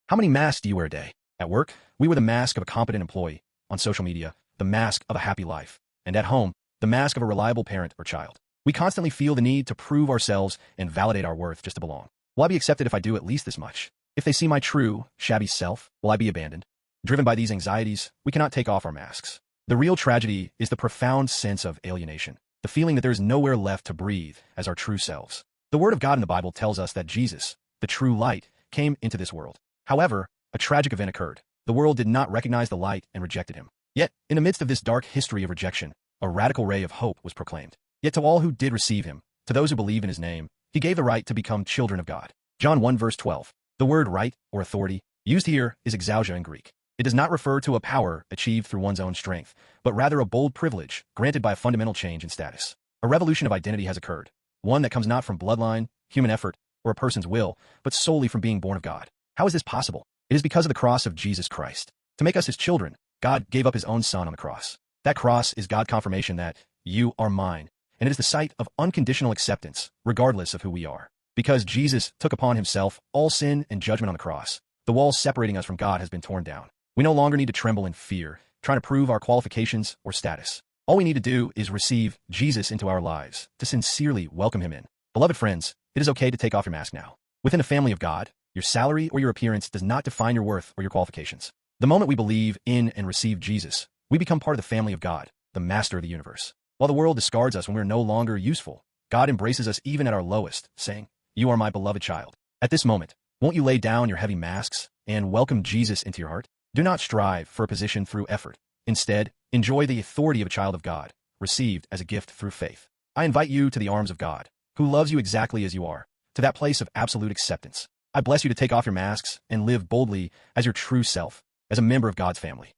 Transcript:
How many masks do you wear a day? At work, we wear the mask of a competent employee. On social media, the mask of a happy life. And at home, the mask of a reliable parent or child. We constantly feel the need to prove ourselves and validate our worth just to belong. Will I be accepted if I do at least this much? If they see my true, shabby self, will I be abandoned? Driven by these anxieties, we cannot take off our masks. The real tragedy is the profound sense of alienation, the feeling that there is nowhere left to breathe as our true selves. The Word of God in the Bible tells us that Jesus, the true light, came into this world. However, a tragic event occurred. The world did not recognize the light and rejected him. Yet, in the midst of this dark history of rejection, a radical ray of hope was proclaimed. Yet to all who did receive him, to those who believe in his name, he gave the right to become children of God. John 1 verse 12. The word right, or authority, used here is exousia in Greek. It does not refer to a power achieved through one's own strength, but rather a bold privilege granted by a fundamental change in status. A revolution of identity has occurred, one that comes not from bloodline, human effort, or a person's will, but solely from being born of God. How is this possible? It is because of the cross of Jesus Christ. To make us his children, God gave up his own son on the cross. That cross is God's confirmation that you are mine, and it is the site of unconditional acceptance, regardless of who we are. Because Jesus took upon himself all sin and judgment on the cross, the wall separating us from God has been torn down. We no longer need to tremble in fear, trying to prove our qualifications or status. All we need to do is receive Jesus into our lives, to sincerely welcome him in. Beloved friends, it is okay to take off your mask now. Within the family of God, your salary or your appearance does not define your worth or your qualifications. The moment we believe in and receive Jesus, we become part of the family of God, the master of the universe. While the world discards us when we are no longer useful, God embraces us even at our lowest, saying, "You are my beloved child." At this moment, won't you lay down your heavy masks and welcome Jesus into your heart? Do not strive for a position through effort. Instead, enjoy the authority of a child of God, received as a gift through faith. I invite you to the arms of God, who loves you exactly as you are, to that place of absolute acceptance. I bless you to take off your masks and live boldly as your true self, as a member of God's family.